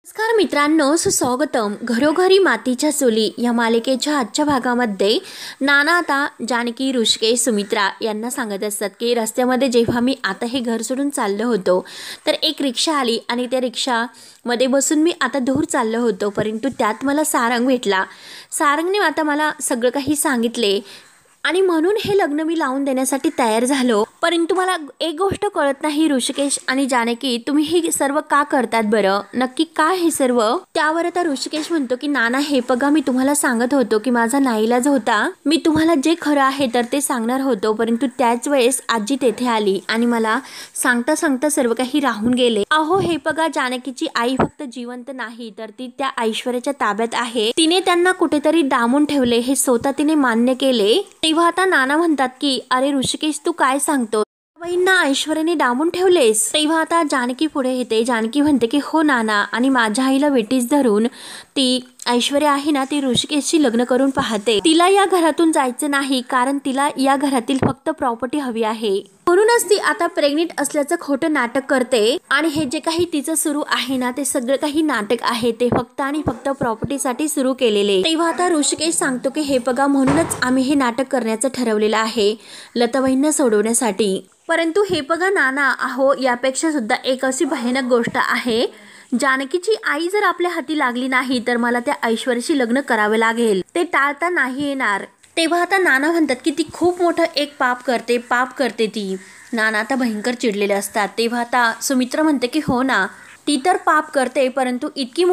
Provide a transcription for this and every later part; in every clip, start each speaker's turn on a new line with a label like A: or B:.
A: नमस्कार मित्रांनो, सुस्वागतम. घरोघरी मातीच्या चुली या मालिकेच्या आजच्या भागामध्ये नाना आता जानकी, ऋषिकेश, सुमित्रा यांना सांगत असतात की रस्त्यामध्ये जेव्हा मी आता हे घर सोडून चाललो होतो तर एक रिक्षा आली आणि त्या रिक्षामध्ये बसून मी आता दूर चाललो होतो, परंतु त्यात मला सारंग भेटला. सारंगने आता मला सगळं काही सांगितले आणि म्हणून हे लग्न मी लावून देण्यासाठी तयार झालो. परंतु मला एक गोष्ट कळत नाही ऋषिकेश आणि जानकी, तुम्ही हे सर्व का करतात बरं? नक्की काय हे सर्व? त्यावर आता ऋषिकेश म्हणतो की नाना, हे बघा, मी तुम्हाला सांगत होतो की माझा नाईलाज होता, मी तुम्हाला जे खरं आहे तर ते सांगणार होतो, परंतु त्याच वेळेस आजी तेथे आली आणि मला सांगता सांगता सर्व काही राहून गेले. अहो हे बघा, जानकीची आई फक्त जिवंत नाही तर ती त्या ऐश्वर्याच्या ताब्यात आहे. तिने त्यांना कुठेतरी डांबून ठेवले, हे स्वतः तिने मान्य केले. तेव्हा आता नाना म्हणतात की अरे ऋषिकेश, तू काय सांगतो? बहिणींना ऐश्वर्याने डांबून ठेवलेस? तेव्हा आता जानकी पुढे येते. जानकी म्हणते की हो नाना, आणि माझ्या आईला वेटीस धरून ती ऐश्वर्या आहे ना, ती ऋषिकेशशी लग्न करून पाहते. तिला या घरातून जायचं नाही, कारण तिला या घरातील फक्त प्रॉपर्टी हवी आहे. म्हणूनच ती आता प्रेग्नेंट असल्याचं खोटं नाटक करते आणि हे जे काही तिचं सुरू आहे ना, ते सगळं काही नाटक आहे, ते फक्त आणि फक्त प्रॉपर्टीसाठी सुरू केलेले. तेव्हा आता ऋषिकेश सांगतो की हे बघा, म्हणूनच आम्ही हे नाटक करण्याचं ठरवलेलं आहे, लताबाईंना सोडवण्यासाठी. परंतु हे बघा नाना, अहो यापेक्षा सुद्धा एक अशी भयानक गोष्ट आहे, जानकीची आई जर आपल्या हाती लागली नाही तर मला त्या ऐश्वर्याशी लग्न करावे लागेल, ते टाळता नाही येणार. तेव्हा आता नाना म्हणतात की ती खूप मोठं एक पाप करते ती. नाना आता भयंकर चिडलेले असतात. तेव्हा आता सुमित्रा म्हणते की हो ना, ती तर पाप करते, परंतु इतकी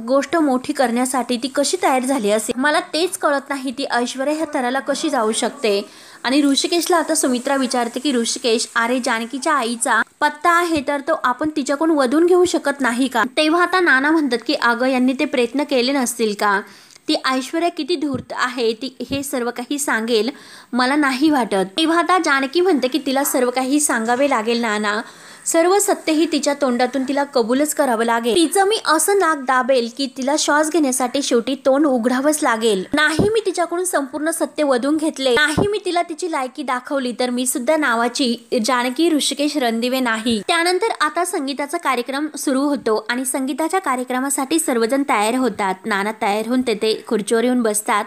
A: गोष्ट मोठी करण्यासाठी ती कशी तयार झाली असेल, मला तेच कळत नाही. ती ऐश्वर्या ह्या थराला कशी जाऊ शकते? आणि ऋषिकेशला आता सुमित्रा विचारते की ऋषिकेश, अरे जानकीच्या आईचा पत्ता आहे तर तो आपण तिच्याकडून वधून घेऊ शकत नाही का? तेव्हा आता नाना म्हणतात की अगं, यांनी ते प्रयत्न केले नसतील का? ती ऐश्वर्या किती धूर्त आहे, ती हे सर्व काही सांगेल मला नाही वाटत. तेव्हा आता जानकी म्हणते की तिला सर्व काही सांगावे लागेल नाना, सर्व सत्य ही तिच्या तोंडातून तिला कबूलच करावं लागेल. तिचं मी असं नाक दाबेल की तिला श्वास घेण्यासाठी शेवटी तोंड उघडावंच लागेल. नाही मी तिच्याकडून संपूर्ण सत्य वधून घेतले, नाही मी तिला तिची लायकी दाखवली, तर मी सुद्धा नावाची जानकी ऋषिकेश रणदिवे नाही. त्यानंतर आता संगीताचा कार्यक्रम सुरू होतो आणि संगीताच्या कार्यक्रमासाठी सर्वजण तयार होतात. नाना तयार होऊन तेथे खुर्चीवर येऊन बसतात.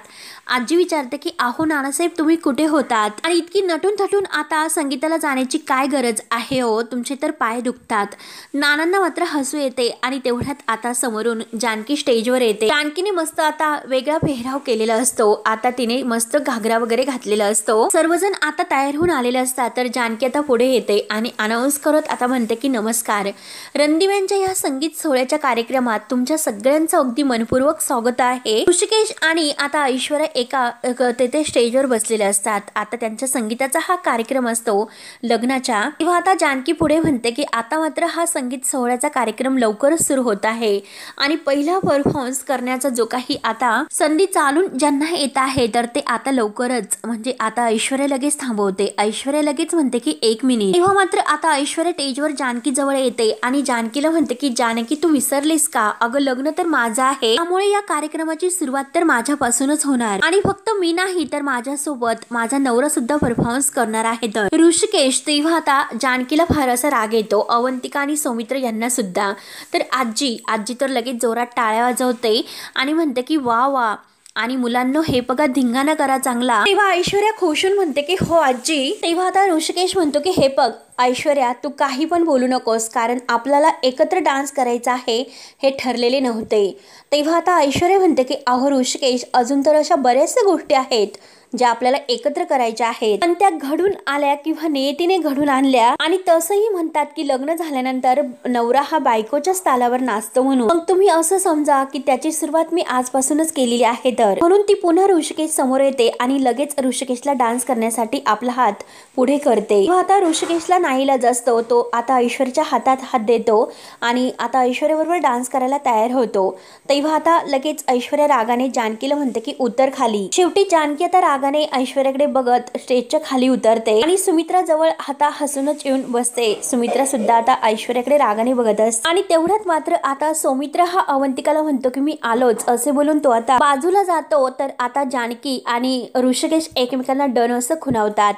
A: आजी विचारते की अहो नानासाहेब, तुम्ही कुठे होतात आणि इतकी नटून थटून आता संगीताला जाण्याची काय गरज आहे हो, तुमचे तर पाय दुखतात. नानांना मात्र हसू येते आणि तेवढ्यात आता समोरून जानकी स्टेजवर येते. जानकीने मस्त आता वेगळा पेहराव केलेला असतो, आता तिने मस्त घागरा वगैरे घातलेला असतो. सर्वजण आता तयार होऊन आलेले असतात. तर जानकी आता पुढे येते आणि अनाऊन्स करत आता म्हणते की नमस्कार, रणदिव्यांच्या या संगीत सोहळ्याच्या कार्यक्रमात तुमच्या सगळ्यांचं अगदी मनपूर्वक स्वागत आहे. ऋषिकेश आणि आता ऐश्वर्या तेथे स्टेजवर बसलेले असतात. आता त्यांच्या संगीताचा हा कार्यक्रम असतो लग्नाच्या. तेव्हा आता जानकी पुढे म्हणते की आता मात्र हा संगीत सोहळ्याचा कार्यक्रम लवकरच सुरू होत आहे आणि पहिला परफॉर्मन्स करण्याचा जो काही आता संधी चालून ज्यांना येत आहे तर ते आता लवकरच, म्हणजे आता ऐश्वर्या लगेच थांबवते. ऐश्वर्या लगेच म्हणते की 1 मिनिट. तेव्हा मात्र आता ऐश्वर्या स्टेजवर जानकी जवळ येते आणि जानकीला म्हणते की जानकी, तू विसरलीस का? अगं लग्न तर माझं आहे, त्यामुळे या कार्यक्रमाची सुरुवात तर माझ्यापासूनच होणार आणि फक्त मी नाही तर माझ्यासोबत माझा नवरा सुद्धा परफॉर्मन्स करणार आहे. तर ऋषिकेश, तेव्हा आता जानकीला फार असा राग येतो, अवंतिका आणि सौमित्र यांना सुद्धा. तर आजी तर लगेच जोरात टाळ्या वाजवते आणि म्हणते की वा वा, आणि मुलांनो हे बघा, धिंगाणा करा चांगला. तेव्हा ऐश्वर्या खुशून म्हणते की हो आजी. तेव्हा आता ऋषिकेश म्हणतो की हे बघ ऐश्वर्या, तू काही पण बोलू नकोस, कारण आपल्याला एकत्र डान्स करायचा आहे हे ठरलेले नव्हते. तेव्हा आता ऐश्वर्या म्हणते की अहो ऋषिकेश, अजून तर अशा बऱ्याचशा गोष्टी आहेत ज्या आपल्याला एकत्र करायच्या आहेत, पण त्या घडून आल्या किंवा नियतीने घडून आणल्या. आणि तसंही म्हणतात की लग्न झाल्यानंतर नवरा हा बायकोच्याच तालावर नाचतो म्हणून. मग तुम्ही असं समजा की त्याची सुरुवात मी आजपासूनच केलेली आहे. तर म्हणून ती पुन्हा ऋषिकेश समोर येते आणि लगेच ऋषिकेशला डान्स करण्यासाठी आपला हात पुढे करते. आता ऋषिकेशला नाईलाज असतो, तो आता ऐश्वर्याच्या हातात हात देतो आणि आता ऐश्वर्याबरोबर डान्स करायला तयार होतो. तेव्हा आता लगेच ऐश्वर्या रागाने जानकीला म्हणते की उतर खाली. शेवटी जानकी आता रागाने ऐश्वर्याकडे बघत स्टेजच्या खाली उतरते आणि सुमित्रा जवळ आता हसूनच येऊन बसते. सुमित्रा सुद्धा आता ऐश्वर्याकडे रागाने बघत असते आणि तेवढ्यात मात्र आता सौमित्र हा अवंतिकाला म्हणतो की मी आलोच असे बोलून तो आता बाजूला जातो. तर आता जानकी आणि ऋषिकेश एकमेकांना डन असं खुणावतात.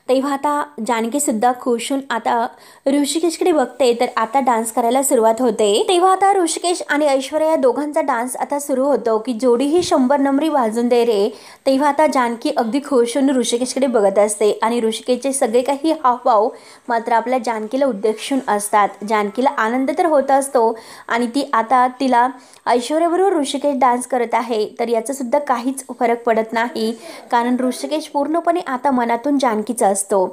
A: तेव्हा आता जानकी सुद्धा खुश होऊन आता ऋषिकेशकडे बघते. तर आता डान्स करायला सुरुवात होते. तेव्हा आता ऋषिकेश आणि ऐश्वर्या या दोघांचा डान्स आता सुरू होतो की जोडी ही 100 नंबरी वाजून दे रे. तेव्हा आता जानकी अगदी खुश होऊन ऋषिकेशकडे बघत असते आणि ऋषिकेशचे सगळे काही हावभाव मात्र आपल्या जानकीला उद्देशून असतात. जानकीला आनंद तर होत असतो आणि ती आता तिला ऐश्वर्याबरोबर ऋषिकेश डान्स करत आहे तर याचा सुद्धा काहीच फरक पडत नाही, कारण ऋषिकेश पूर्णपणे आता मनातून जानकीचा असतो.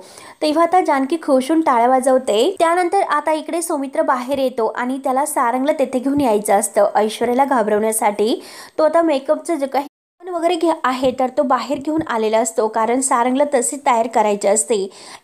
A: तेव्हा आता जानकी खुश होऊन टाळ्या वाजवते. त्यानंतर आता इकडे सौमित्र बाहेर येतो आणि त्याला सारंगला तेथे घेऊन यायचं असतं ऐश्वर्याला घाबरवण्यासाठी. तो आता मेकअपचं जे काही वगैरे आहे तर तो बाहेर घेऊन आलेला असतो, कारण सारंगला तसे तयार करायचे असते.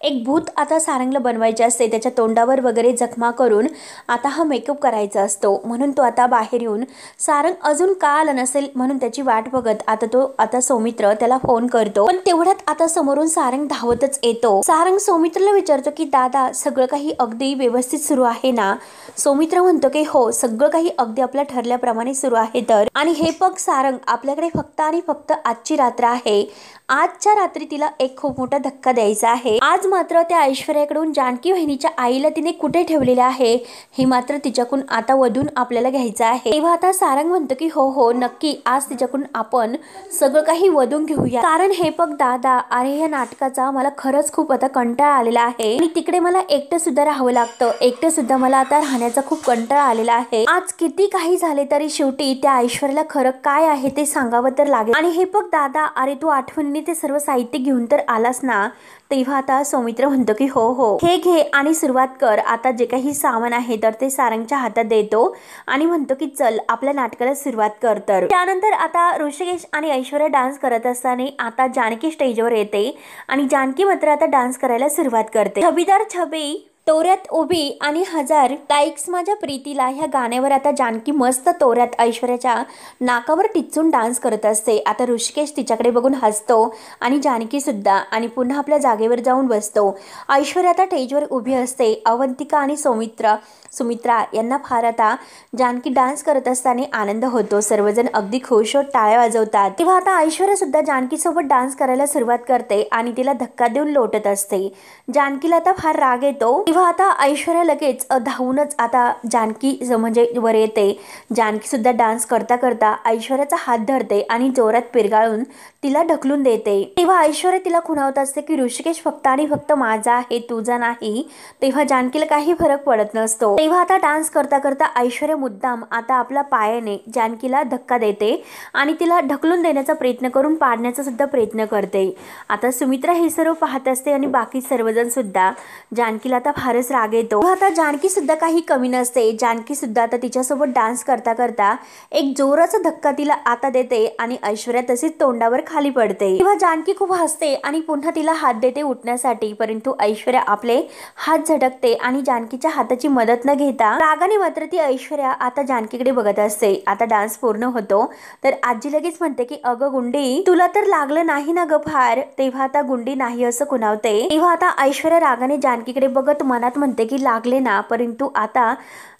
A: एक भूत आता सारंगला बनवायचे असते, त्याच्या तोंडावर वगैरे जखमा करून आता हा मेकअप करायचा असतो. म्हणून तो आता बाहेर येऊन सारंग अजून का आला नसेल म्हणून त्याची वाट बघत आता सौमित्र त्याला फोन करतो. पण तेवढ्यात आता समोरून सारंग धावतच येतो. सारंग सौमित्रला विचारतो की दादा सगळं काही अगदी व्यवस्थित सुरू आहे ना. सौमित्र म्हणतो की हो सगळं काही अगदी आपल्या ठरल्याप्रमाणे सुरू आहे. तर आणि हे बघ सारंग आपल्याकडे फक्त आणि फक्त आजची रात्र आहे. आजच्या रात्री तिला एक खूप मोठा धक्का द्यायचा आहे. आज मात्र त्या ऐश्वर्याकडून जानकी बहिणीच्या आईला तिने कुठे ठेवलेले आहे हे मात्र तिच्याकडून आता वधून आपल्याला घ्यायचं आहे. तेव्हा आता सारंग म्हणतो की हो हो नक्की आज तिच्याकडून आपण सगळं काही वधून घेऊया, कारण हे बघ दादा अरे या नाटकाचा मला खरंच खूप आता कंटाळा आलेला आहे आणि तिकडे मला एकटं सुद्धा राहावं लागतं. एकटं सुद्धा मला आता राहण्याचा खूप कंटाळा आलेला आहे. आज किती काही झाले तरी शेवटी त्या ऐश्वर्याला खरं काय आहे ते सांगावं तर लागेल. आणि हे बघ दादा अरे तू आठवणीने ते सर्व साहित्य घेऊन तर आलास ना. तेव्हा आता सौमित्र म्हणतो की हो हो हे घे आणि सुरुवात कर. आता जे काही सामान आहे तर ते सारंगच्या हातात देतो आणि म्हणतो की चल आपल्या नाटकाला सुरुवात कर. तर त्यानंतर आता ऋषिकेश आणि ऐश्वर्या डान्स करत असताना आता जानकी स्टेजवर येते आणि जानकी मात्र आता डान्स करायला सुरुवात करते. छबीदार छबी तोऱ्यात उभी आणि 1000 लाईक्स माझ्या प्रीतीला ह्या गाण्यावर आता जानकी मस्त तोऱ्यात ऐश्वर्याच्या नाकावर टिचून डान्स करत असते. आता ऋषिकेश तिच्याकडे बघून हसतो आणि जानकी सुद्धा आणि पुन्हा आपल्या जागेवर जाऊन बसतो. ऐश्वर्या आता स्टेजवर उभी असते. अवंतिका आणि सुमित्रा यांना फार आता जानकी डान्स करत असताना आनंद होतो. सर्वजण अगदी खुश होत टाळ्या वाजवतात. तेव्हा आता ऐश्वर्या सुद्धा जानकी सोबत डान्स करायला सुरुवात करते आणि तिला धक्का देऊन लोटत असते. जानकीला आता फार राग येतो. तेव्हा आता ऐश्वर्या लगेच धावूनच आता जानकी म्हणजे वर येते. जानकी सुद्धा डान्स करता करता ऐश्वर्याचा हात धरते आणि जोरात पिरगाळून तिला ढकलून देते. तेव्हा ऐश्वर्या तिला खुणावत असते की ऋषिकेश फक्त आणि फक्त माझा आहे तुझा नाही. तेव्हा जानकीला काही फरक पडत नसतो. तेव्हा आता डान्स करता करता ऐश्वर्या मुद्दाम आता आपल्या पायाने जानकीला धक्का देते आणि तिला ढकलून देण्याचा प्रयत्न करून पाडण्याचा सुद्धा प्रयत्न करते. आता सुमित्रा हे सर्व पाहत असते आणि बाकी सर्वजण सुद्धा. जानकीला आता फारच राग येतो. आता जानकी सुद्धा काही कमी नसते. जानकी सुद्धा आता तिच्यासोबत डान्स करता करता एक जोराचा धक्का तिला आता देते आणि ऐश्वर्या तशीच तोंडावर खाली पडते. तेव्हा जानकी खूप हसते आणि पुन्हा तिला हात देते उठण्यासाठी, परंतु ऐश्वर्या आपले हात झटकते आणि जानकीच्या हाताची मदत न घेता रागाने मात्र ती ऐश्वर्या आता जानकीकडे बघत असते. आता डान्स पूर्ण होतो तर आजी लगेच म्हणते की अगं गुंडी तुला तर लागलं नाही ना ग फार. तेव्हा आता गुंडी नाही असं खुणावते. तेव्हा आता ऐश्वर्या रागाने जानकीकडे बघत मनात म्हणते की लागले ना, परंतु आता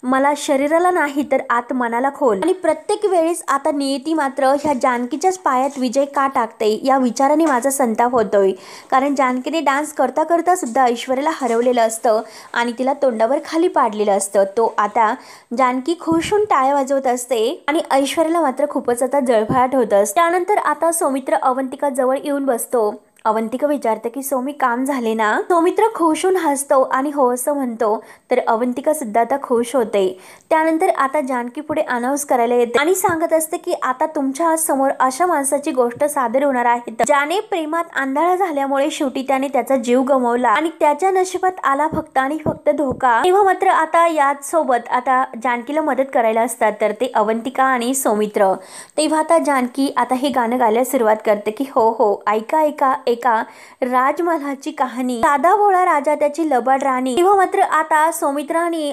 A: मला शरीराला नाही तर आत मनाला खोल. आणि प्रत्येक वेळेस आता नियती मात्र ह्या जानकीच्याच पायात विजय का टाकते या विचाराने माझा संताप होतोय, कारण जानकीने डान्स करता करता सुद्धा ऐश्वर्याला हरवलेलं असतं आणि तिला तोंडावर खाली पाडलेलं असतं. तो आता जानकी खुश होऊन टाळ्या वाजवत असते आणि ऐश्वर्याला मात्र खूपच आता जळफळाट होत असते. त्यानंतर आता सौमित्र अवंतिका जवळ येऊन बसतो. अवंतिका विचारते की सौमी काम झाले ना. सौमित्र खुश होऊन हसतो आणि हो असं म्हणतो. तर अवंतिका सुद्धा आता खुश होते. त्यानंतर आता जानकी पुढे अनाउन्स करायला येते आणि सांगत असते की आता तुमच्या समोर अशा माणसाची गोष्ट सादर होणार आहे ज्याने प्रेमात आंधळा झाल्यामुळे शेवटी त्याने त्याचा जीव गमावला आणि त्याच्या नशिबात आला फक्त आणि फक्त धोका. तेव्हा मात्र आता याच सोबत आता जानकीला मदत करायला असतात तर ते अवंतिका आणि सौमित्र. तेव्हा आता जानकी आता हे गाणं गायला सुरुवात करते की हो हो ऐका ऐका एका राजमहालाची कहाणी, साधा भोळा राजा त्याची लबाड राणी. तेव्हा मात्र आता सौमित्र आणि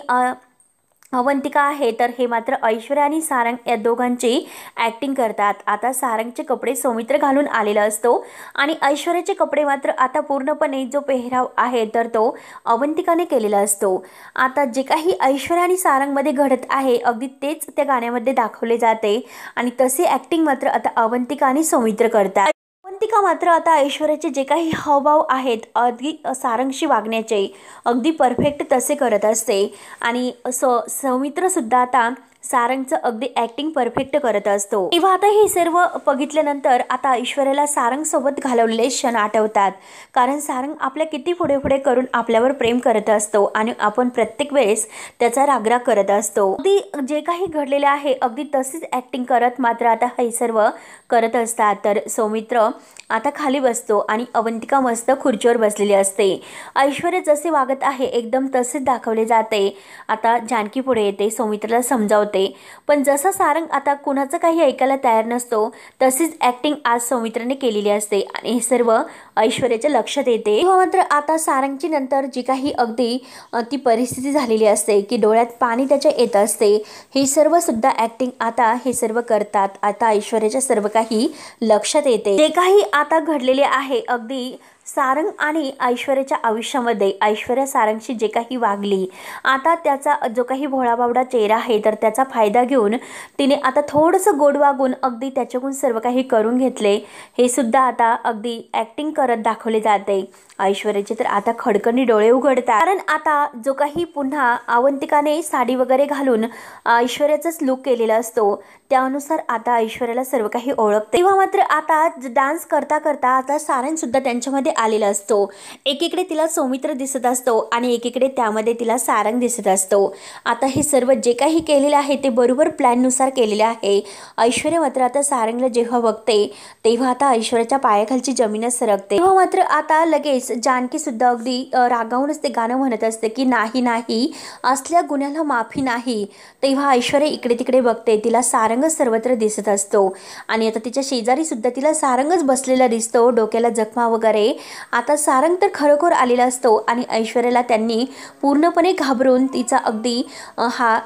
A: अवंतिका आहे तर हे मात्र ऐश्वर्या आणि सारंग या दोघांची ॲक्टिंग करतात. आता सारंगचे कपडे सौमित्र घालून आलेला असतो आणि ऐश्वर्याचे कपडे मात्र आता पूर्णपणे जो पेहराव आहे तर तो अवंतिकाने केलेला असतो. आता जे काही ऐश्वर्या आणि सारंगमध्ये घडत आहे अगदी तेच त्या गाण्यामध्ये दाखवले जाते आणि तसे ॲक्टिंग मात्र आता अवंतिका आणि सौमित्र करतात. अवंतिका मात्र आता ऐश्वर्याचे जे काही हावभाव आहेत अगदी सारंगशी वागण्याचे अगदी परफेक्ट तसे करत असते आणि सौमित्रसुद्धा आता सारंगचं अगदी ॲक्टिंग परफेक्ट करत असतो. तेव्हा आता हे सर्व बघितल्यानंतर आता ऐश्वर्याला सारंग सोबत घालवलेले क्षण आठवतात. कारण सारंग आपल्या किती पुढे पुढे करून आपल्यावर प्रेम करत असतो आणि आपण प्रत्येक वेळेस त्याचा रागराग करत असतो. अगदी जे काही घडलेले आहे अगदी तशीच ॲक्टिंग करत मात्र आता हे सर्व करत असतात. तर सौमित्र आता खाली बसतो आणि अवंतिका मस्त खुर्चीवर बसलेली असते. ऐश्वर्या जसे वागत आहे एकदम तसेच दाखवले जाते. आता जानकी पुढे येते, सौमित्रला समजावते, पण जसा सारंग आता कुणाचं काही ऐकायला तयार नसतो तशीच ॲक्टिंग आज सौमित्रने केलेली असते आणि हे सर्व ऐश्वर्याच्या लक्षात येते. तेव्हा मात्र आता सारंगची नंतर जी काही अगदी ती परिस्थिती झालेली असते की डोळ्यात पाणी त्याच्या येत असते, हे सर्व सुद्धा ॲक्टिंग आता हे सर्व करतात. आता ऐश्वर्याच्या सर्व काही लक्षात येते. जे काही आता घडलेले आहे अगदी सारंग आणि ऐश्वर्याच्या आयुष्यामध्ये ऐश्वर्या सारंगशी जे काही वागली, आता त्याचा जो काही भोळाबावडा चेहरा आहे तर त्याचा फायदा घेऊन तिने आता थोडंसं गोड वागून अगदी त्याच्याकडून सर्व काही करून घेतले, हे सुद्धा आता अगदी ॲक्टिंग करत दाखवले जाते. ऐश्वर्याचे तर आता खडकनी डोळे उघडतात. कारण आता जो काही पुन्हा अवंतिकाने साडी वगैरे घालून ऐश्वर्याचाच लुक केलेला असतो त्यानुसार आता ऐश्वर्याला सर्व काही ओळखते. तेव्हा मात्र आता डान्स करता करता आता सारंग सुद्धा त्यांच्यामध्ये आलेला असतो. एकीकडे तिला सौमित्र दिसत असतो आणि एकीकडे त्यामध्ये तिला सारंग दिसत असतो. आता हे सर्व जे काही केलेले आहे ते बरोबर प्लॅननुसार केलेले आहे. ऐश्वर्या मात्र आता सारंगला जेव्हा बघते तेव्हा आता ऐश्वर्याच्या पायाखालची जमीनच सरकते. तेव्हा मात्र आता लगेच जानकी सुद्धा अगदी रागावूनच ते गाणं म्हणत असते की नाही नाही, असल्या गुन्ह्याला माफी नाही. तेव्हा ऐश्वर्या इकडे तिकडे बघते, तिला सारंगच सर्वत्र दिसत असतो आणि आता तिच्या शेजारी सुद्धा तिला सारंगच बसलेला दिसतो, डोक्याला जखमा वगैरे. आता सारंग तर खरोखर आलेला असतो आणि ऐश्वर्याला त्यांनी पूर्णपणे घाबरून तिचा अगदी हा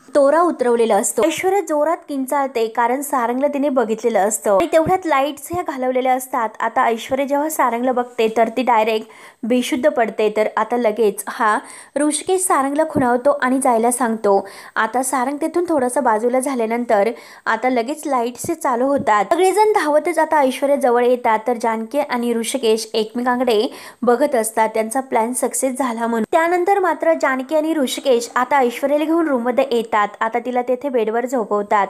A: तोरा उतरवलेला असतो. ऐश्वर्या जोरात किंचाळते कारण सारंगला तिने बघितलेलं असतं आणि तेवढ्यात लाईट्स ह्या घालवलेल्या असतात. आता ऐश्वर्या जेव्हा सारंगला बघते तर ती डायरेक्ट बेशुद्ध पडते. तर आता लगेच हा ऋषिकेश सारंगला खुणावतो आणि जायला सांगतो. आता सारंग तिथून थोडंसं बाजूला झाल्यानंतर आता लगेच लाईट्स चालू होतात. सगळेजण धावतच आता ऐश्वर्या जवळ येतात. तर जानकी आणि ऋषिकेश एकमेकांकडे बघत असतात त्यांचा प्लॅन सक्सेस झाला म्हणून. त्यानंतर मात्र जानकी आणि ऋषिकेश आता ऐश्वर्याला घेऊन रूममध्ये येतात. आता तिला तेथे बेडवर झोपवतात.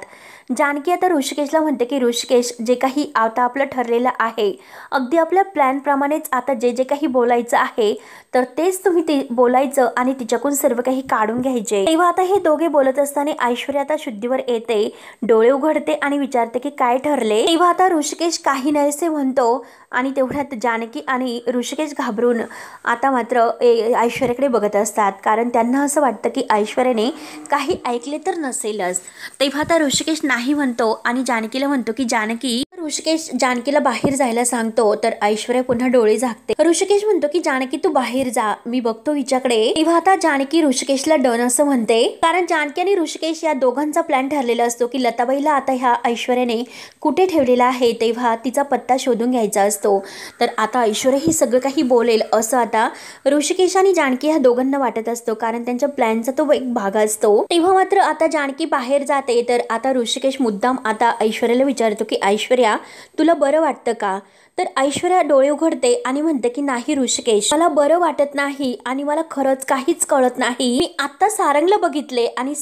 A: जानकी आता ऋषिकेशला म्हणते की ऋषिकेश, जे काही आता आपलं ठरलेलं आहे अगदी आपल्या प्लॅन प्रमाणेच आता जे जे काही बोलायचं आहे तर तेच तुम्ही ते बोलायचं आणि तिच्याकडून सर्व काही काढून घ्यायचे. तेव्हा आता हे दोघे बोलत असताना ऐश्वर्या आता शुद्धीवर येते, डोळे उघडते आणि विचारते की काय ठरले. तेव्हा आता ऋषिकेश काही नाहीसे म्हणतो आणि तेवढ्यात जानकी आणि ऋषिकेश घाबरून आता मात्र ऐश्वर्याकडे बघत असतात कारण त्यांना असं वाटतं की ऐश्वर्याने काही ऐकले तर नसेलच. तेव्हा आता ऋषिकेश नाही म्हणतो आणि जानकीला म्हणतो की जानकी. ऋषिकेश जानकीला बाहेर जायला सांगतो तर ऐश्वर्या पुन्हा डोळे झाकते. ऋषिकेश म्हणतो की जानकी तू बाहेर जा, मी बघतो हिच्याकडे. तेव्हा आता जानकी ऋषिकेशला डन असं म्हणते कारण जानकी आणि ऋषिकेश या दोघांचा प्लॅन ठरलेला असतो की लताबाईला आता ह्या ऐश्वर्याने कुठे ठेवलेला आहे तेव्हा तिचा पत्ता शोधून घ्यायचा असतो. तर आता ऐश्वर्या ही सगळं काही बोलेल असं आता ऋषिकेश आणि जानकी ह्या दोघांना वाटत असतो कारण त्यांच्या प्लॅनचा तो एक भाग असतो. तेव्हा मात्र आता जानकी बाहेर जाते तर आता ऋषिकेश मुद्दाम आता ऐश्वर्याला विचारतो की ऐश्वर्या तुला बरं वाटतं का. तर ऐश्वर्या डोळे उघडते आणि म्हणते की नाही ऋषिकेश, मला बरं वाटत नाही आणि मला खरंच काहीच कळत नाही. मी आता सारंगला बघितले आणि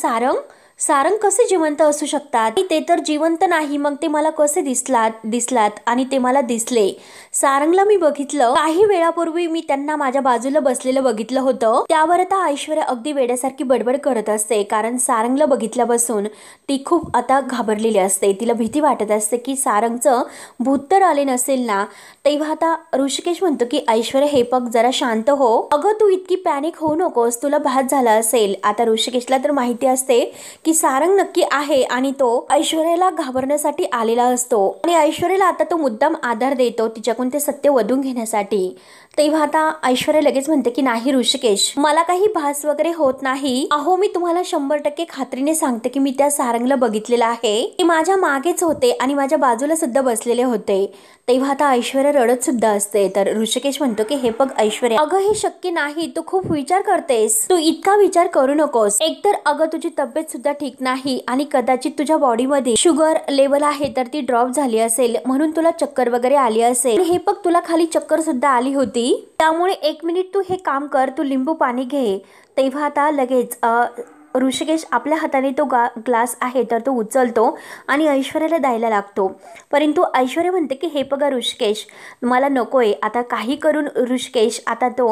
A: सारंग कसे जिवंत असू शकतात. ते तर जिवंत नाही, मग ते मला कसे दिसलात आणि ते मला दिसले. सारंगला मी बघितलं काही वेळापूर्वी, मी त्यांना माझ्या बाजूला बसलेलं बघितलं होतं. त्यावर आता ऐश्वर्या अगदी वेड्यासारखी बडबड करत असते कारण सारंगला बघितल्यापासून ती खूप आता घाबरलेली असते. तिला भीती वाटत असते की सारंगचं भूत तर आले नसेल ना. तेव्हा आता ऋषिकेश म्हणतो की ऐश्वर्या हे बघ जरा शांत हो. अगं तू इतकी पॅनिक होऊ नकोस, तुला भात झाला असेल. आता ऋषिकेशला तर माहिती असते की सारंग नक्की आहे आणि तो ऐश्वर्याला घाबरण्यासाठी आलेला असतो आणि ऐश्वर्याला आता तो मुद्दाम आधार देतो तिच्याकडून ते सत्य वधून घेण्यासाठी. तेव्हा आता ऐश्वर्या लगेच म्हणते की नाही ऋषिकेश, मला काही भास वगैरे होत नाही. अहो मी तुम्हाला 100% खात्रीने सांगते की मी त्या सारंगला बघितलेलं आहे. ते माझ्या मागेच होते आणि माझ्या बाजूला सुद्धा बसलेले होते. तेव्हा आता ऐश्वर्या रडत सुद्धा असते. तर ऋषिकेश म्हणतो की हे बघ ऐश्वर्या, अगं हे शक्य नाही, तू खूप विचार करतेस, तू इतका विचार करू नकोस. एकतर अगं तुझी तब्येत सुद्धा ठीक नाही आणि कदाचित तुझ्या बॉडीमध्ये शुगर लेवल आहे तर ती ड्रॉप झाली असेल, म्हणून तुला चक्कर वगैरे आली असेल. हे बघ तुला खाली चक्कर सुद्धा आली होती. त्यामुळे 1 मिनिट तू हे काम कर, तू लिंबू पाणी घे. तेव्हा आता लगेच ऋषिकेश आपल्या हाताने तो ग्लास आहे तर तो उचलतो आणि ऐश्वर्याला द्यायला लागतो. परंतु ऐश्वर्या म्हणते की हे बघा ऋषिकेश, मला नकोय. आता काही करून ऋषिकेश आता तो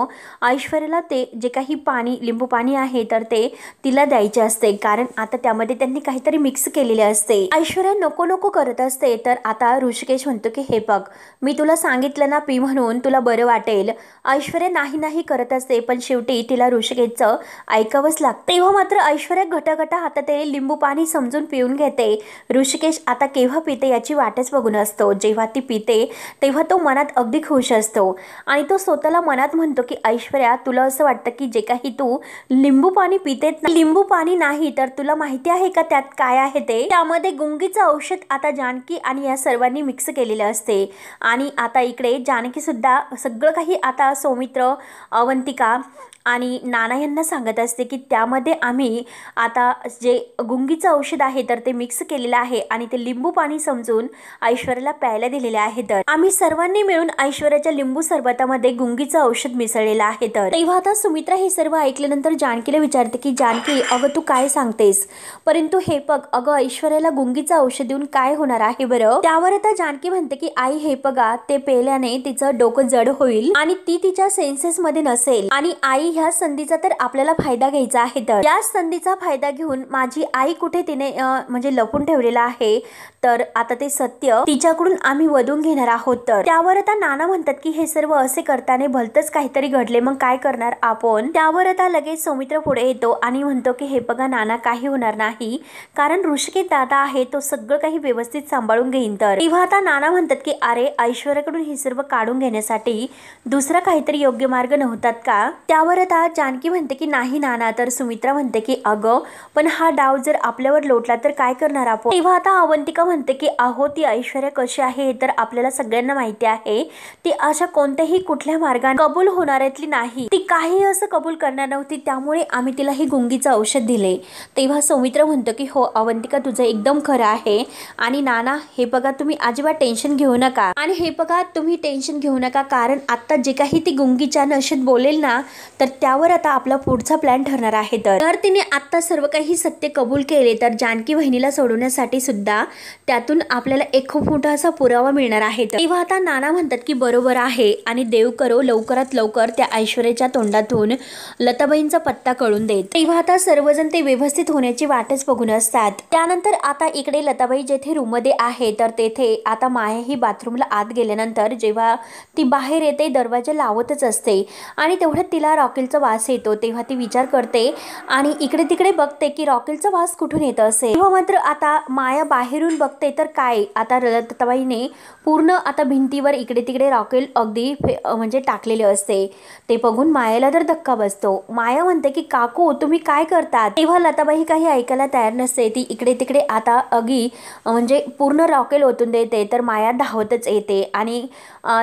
A: ऐश्वर्याला ते जे काही पाणी लिंबू पाणी आहे तर ते तिला द्यायचे असते, कारण आता त्यामध्ये त्यांनी काहीतरी मिक्स केलेले असते. ऐश्वर्या नको नको करत असते. तर आता ऋषिकेश म्हणतो की हे बघ, मी तुला सांगितलं ना पी म्हणून, तुला बरं वाटेल. ऐश्वर्या नाही नाही करत असते, पण शेवटी तिला ऋषिकेशचं ऐकावंच लागतं. तेव्हा मात्र ऐश्वर्या घटाघटा हातात लिंबू पाणी समजून पिऊन घेते. ऋषिकेश आता केव्हा पिते याची वाटच बघून असतो. जेव्हा ती पिते तेव्हा तो मनात अगदी खुश असतो आणि तो स्वतःला मनात म्हणतो की ऐश्वर्या, तुला असं वाटतं की जे काही तू लिंबू पाणी पिते, लिंबू पाणी नाही तर तुला माहिती आहे का त्यात काय आहे ते? त्यामध्ये गुंगीचं औषध आता जानकी आणि या सर्वांनी मिक्स केलेलं असते. आणि आता इकडे जानकी सुद्धा सगळं काही आता सौमित्र, अवंतिका आणि नाना यांना सांगत असते की त्यामध्ये आम्ही आता जे गुंगीचं औषध आहे तर ते मिक्स केलेलं आहे आणि ते लिंबू पाणी समजून ऐश्वर्याला प्यायला दिलेले आहे. तर आम्ही सर्वांनी मिळून ऐश्वर्याच्या लिंबू सरबतामध्ये गुंगीचं औषध मिसळलेलं आहे. तर तेव्हा आता सुमित्रा हे सर्व ऐकल्यानंतर जानकीला विचारते की जानकी, अगं तू काय सांगतेस? परंतु हे बघ अगं, ऐश्वर्याला गुंगीचं औषध देऊन काय होणार आहे बरं? त्यावर आता जानकी म्हणते की आई हे बघा, ते पेल्याने तिचं डोकं जड होईल आणि ती तिच्या सेन्सेस मध्ये नसेल आणि आई ह्या संधीचा तर आपल्याला फायदा घ्यायचा आहे. तर या संधीचा फायदा घेऊन माझी आई कुठे तिने म्हणजे लपून ठेवलेला आहे, तर आता ते सत्य तिच्याकडून आम्ही वधून घेणार आहोत. तर त्यावर आता नाना म्हणतात की हे सर्व असे करताना भलतंच काहीतरी घडले, मग काय करणार आपण? त्यावर आता लगेच सौमित्र पुढे येतो आणि म्हणतो की हे बघा नाना, काही होणार नाही, कारण ऋषिकेश दादा आहे, तो सगळं काही व्यवस्थित सांभाळून घेईन. तर तेव्हा आता नाना म्हणतात की अरे, ऐश्वर्याकडून हे सर्व काढून घेण्यासाठी दुसरा काहीतरी योग्य मार्ग नव्हतात का? त्यावर आता जानकी म्हणते की नाही नाना. तर सुमित्रा म्हणते की अगं, पण हा डाव जर आपल्यावर लोटला तर काय करणार आपण? तेव्हा आता अवंतिका म्हणते की अहो, ती ऐश्वर्या कशी आहे तर आपल्याला सगळ्यांना माहिती आहे. ती अशा कोणत्याही कुठल्या मार्गाने कबूल होणाऱ्यातली नाही, ती काही असं कबूल करणार नव्हती, त्यामुळे आम्ही तिला ही गुंगीचं औषध दिले. तेव्हा सौमित्र म्हणतो की हो अवंतिका, तुझं एकदम खरं आहे. आणि नाना हे बघा, तुम्ही अजिबात टेन्शन घेऊ नका. आणि हे बघा, तुम्ही टेन्शन घेऊ नका, कारण आता जे काही ती गुंगीच्या नशेत बोलेल ना, तर त्यावर आता आपला पुढचा प्लॅन ठरणार आहे. तर तिने आता सर्व काही सत्य कबूल केले तर जानकी बहिणीला सोडवण्यासाठी सुद्धा त्यातून आपल्याला एक खूप मोठा असा पुरावा मिळणार आहे. तेव्हा आता नाना म्हणतात की बरोबर आहे आणि देव करो लवकरात लवकर त्या ऐश्वर्याच्या तोंडातून लताबाईंचा पत्ता कळून देत. तेव्हा आता सर्वजण ते व्यवस्थित होण्याची वाटच बघून असतात. त्यानंतर आता इकडे लताबाई जेथे रूम मध्ये आहे तर तेथे आता माया ही बाथरूमला आत गेल्यानंतर जेव्हा ती बाहेर येते दरवाजा लावतच असते आणि तेवढ्यात तिला रॉकेलचा वास येतो. तेव्हा ती विचार करते आणि इकडे तिकडे बघते की रॉकेलचा वास कुठून येत असेल. तेव्हा मात्र आता माया बाहेरून बघते तर काय, आता लताबाईने पूर्ण आता भिंतीवर इकडे तिकडे रॉकेल अगदी म्हणजे टाकलेले असते. ते बघून मायाला तर धक्का बसतो. माया म्हणते की काकू, तुम्ही काय करतात? तेव्हा लताबाई काही ऐकायला तयार नसते. ती इकडे तिकडे आता अगदी म्हणजे पूर्ण रॉकेल ओतून देते. तर माया धावतच येते आणि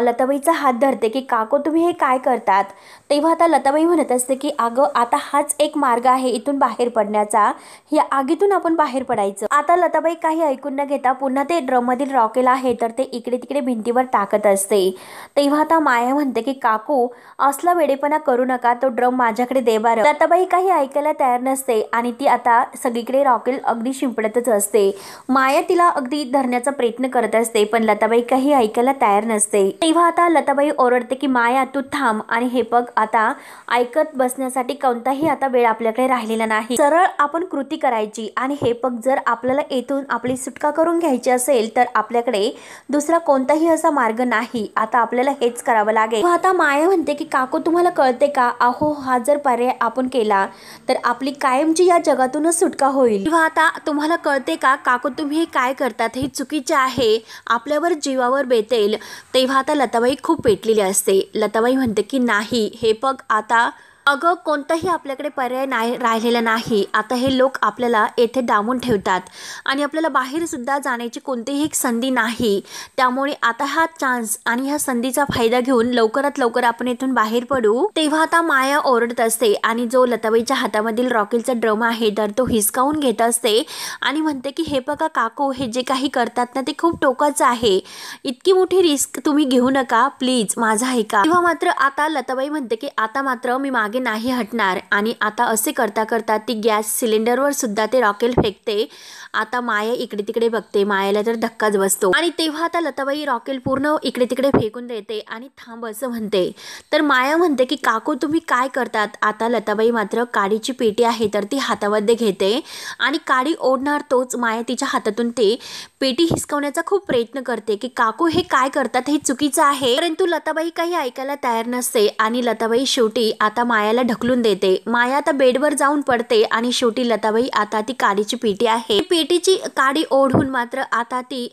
A: लताबाईचा हात धरते की काकू, तुम्ही हे काय करतात? तेव्हा आता लताबाई म्हणत असते की अगं, आता हाच एक मार्ग आहे इथून बाहेर पडण्याचा, या आगीतून आपण बाहेर पडायचं. आता लताबाई काही ऐकून न घेता पुन्हा ते ड्रम मधील रॉकेल आहे तर ते इकडे तिकडे भिंतीवर टाकत असते. तेव्हा आता माया म्हणते की काकू, असला वेडेपणा करू नका, तो ड्रम माझ्याकडे दे बरं. लताबाई काही ऐकायला तयार नसते आणि ती आता सगळीकडे रॉकेल अगदी शिंपडतच असते. माया तिला अगदी धरण्याचा प्रयत्न करत असते पण लताबाई काही ऐकायला तयार नसते. तेव्हा आता लताबाई ओरडते की माया, तू थांब. आणि हे बघ आता ऐकत बसण्यासाठी कोणताही आता वेळ आपल्याकडे राहिलेला नाही। सरळ आपण कृती करायची आणि हे पग जर आपल्याला येथून आपली सुटका करून घ्यायची असेल तर आपल्याकडे दुसरा कोणताही असा मार्ग नाही। आता आपल्याला हेच करावं लागेल। आता माया म्हणते की काकू तुम्हाला कळते का, अहो हा जर पर्याय आपण केला तर आपली कायमची या जगातूनच सुटका होईल। किंवा आता तुम्हाला कळते का काकू तुम्ही हे काय करतात हे चुकीचे आहे, आपल्यावर जीवावर बेतेल। तेव्हा आता लताबाई खूप पेटलेली असते। लताबाई म्हणते की नाही हे पग आता अगं कोणताही आपल्याकडे पर्याय नाही राहिलेला नाही। आता हे लोक आपल्याला येथे डांबून ठेवतात आणि आपल्याला बाहेर सुद्धा जाण्याची कोणतीही एक संधी नाही। त्यामुळे आता हा चान्स आणि ह्या संधीचा फायदा घेऊन लवकरात लवकर आपण इथून बाहेर पडू। तेव्हा आता माया ओरडत असते आणि जो लताबाईच्या हातामधील रॉकेलचा ड्रम आहे तर तो हिसकावून घेत असते आणि म्हणते की हे बघा काकू हे जे काही करतात ना ते खूप टोकाचं आहे, इतकी मोठी रिस्क तुम्ही घेऊ नका प्लीज, माझं ऐका। तेव्हा मात्र आता लताबाई म्हणते की आता मात्र मी मागे नाही हटणार आणि आता असे करता करता ती गॅस सिलेंडरवर सुद्धा ते रॉकेल फेकते। आता माया इकडे तिकडे बघते, मायाला तर धक्काच बसतो आणि तेव्हा आता लताबाई रॉकेल पूर्ण इकडे तिकडे फेकून देते आणि थांब असं म्हणते। तर माया म्हणते की काकू तुम्ही काय करतात। आता लताबाई मात्र काडीची पेटी आहे तर ती हातामध्ये घेते आणि काडी ओढणार तोच माया तिच्या हातातून ते पेटी हिसकवण्याचा खूप प्रयत्न करते की काकू हे काय करतात हे चुकीचं आहे, परंतु लताबाई काही ऐकायला तयार नसते आणि लताबाई शेवटी आता मायाला ढकलून देते। माया आता बेडवर जाऊन पडते आणि शेवटी लताबाई आता ती काडीची पेटी आहे पेटीची काडी ओढून मात्र आता ती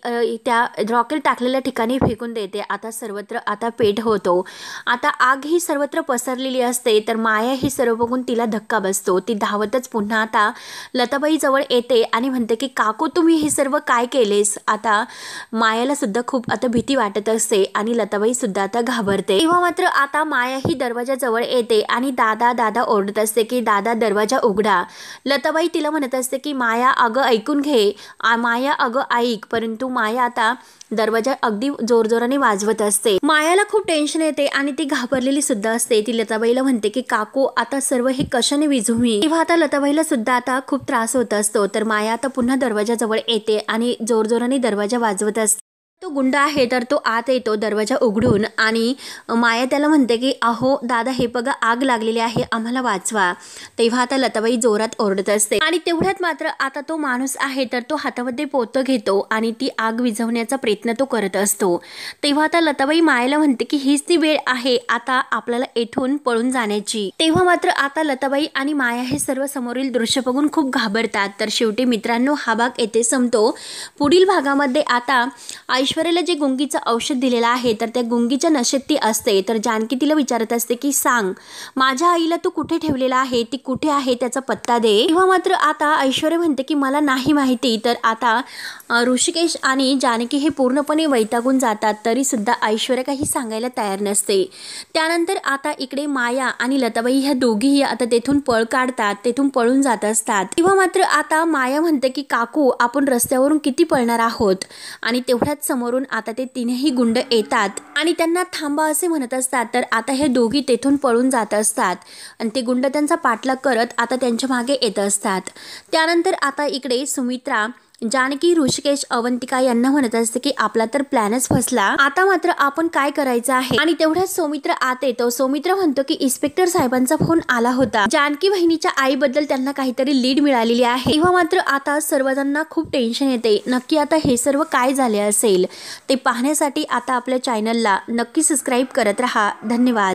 A: त्या रॉकेल टाकलेल्या ठिकाणी फेकून देते। आता सर्वत्र आता पेट होतो, आता आग ही सर्वत्र पसरलेली असते। तर माया ही सर्व बघून तिला धक्का बसतो, ती धावतच पुन्हा आता लताबाई जवळ येते आणि म्हणते की काकू तुम्ही हे सर्व काय केलेस। आता मायाला सुद्धा खूप आता भीती वाटत असते आणि लताबाई सुद्धा आता घाबरते। तेव्हा मात्र आता माया ही दरवाजाजवळ येते आणि दादा दादा ओरडत असते की दादा दरवाजा उघडा। लताबाई तिला म्हणत असते की माया अगं ऐकून घे, माया अगं ऐक, परंतु माया आता दरवाजा अगदी जोरजोराने वाजवत असते। मायाला खूप टेन्शन येते आणि ती घाबरलेली सुद्धा असते। ती लताबाईला म्हणते की काकू आता सर्व हे कशाने विझू मी। तेव्हा आता लताबाईला सुद्धा आता खूप त्रास होत असतो। तर माया आता पुन्हा दरवाजाजवळ येते आणि जोरजोराने दरवाजा वाजवत असते। तो गुंड आहे तर तो आत येतो दरवाजा उघडून आणि माया त्याला म्हणते की अहो दादा हे बघा आग लागलेली आहे, आम्हाला वाचवा। तेव्हा आता लताबाई जोरात ओरडत असते आणि तेवढ्यात मात्र आता तो माणूस आहे तर तो हातामध्ये पोतं घेतो आणि ती आग विझवण्याचा प्रयत्न तो करत असतो। तेव्हा आता लताबाई मायाला म्हणते की हीच ती वेळ आहे आता आपल्याला येथून पळून जाण्याची। तेव्हा मात्र आता लताबाई आणि माया हे सर्व समोरील दृश्य बघून खूप घाबरतात। तर शेवटी मित्रांनो हा भाग येथे संपतो। पुढील भागामध्ये आता ऐश्वर्याला जे गुंगीचं औषध दिलेलं आहे तर त्या गुंगीच्या नशेत ती असते। तर जानकी तिला विचारत असते की सांग माझ्या आईला तू कुठे ठेवलेला आहे, ती कुठे आहे त्याचा पत्ता दे। तेव्हा मात्र आता ऐश्वर्या म्हणते की मला नाही माहिती। तर आता ऋषिकेश आणि जानकी हे पूर्णपणे वैतागून जातात, तरी सुद्धा ऐश्वर्या काही सांगायला तयार नसते। त्यानंतर आता इकडे माया आणि लताबाई ह्या दोघीही आता तेथून पळ काढतात, तेथून पळून जात असतात। तेव्हा मात्र आता माया म्हणते की काकू आपण रस्त्यावरून किती पळणार आहोत आणि तेवढ्याच समोरून आता ते तीनही गुंड येतात आणि त्यांना थांबा असे म्हणत असतात। तर आता हे दोघी तेथून पळून जात असतात आणि ते गुंड त्यांचा पाठलाग करत आता त्यांच्या मागे येत असतात। त्यानंतर आता इकडे सुमित्रा जानकी ऋषिकेश अवंतिका यांना म्हणत असते की आपला तर प्लॅनच फसला, आता मात्र आपण काय करायचं आहे। आणि तेवढ्याच सौमित्र आत येतो। सौमित्र म्हणतो की इन्स्पेक्टर साहेबांचा फोन आला होता, जानकी बहिणीच्या आईबद्दल त्यांना काहीतरी लीड मिळालेली आहे। तेव्हा मात्र आता सर्वजणांना खूप टेन्शन येते, नक्की आता हे सर्व काय झाले असेल ते पाहण्यासाठी आता आपल्या चॅनलला नक्की सबस्क्राईब करत रहा। धन्यवाद।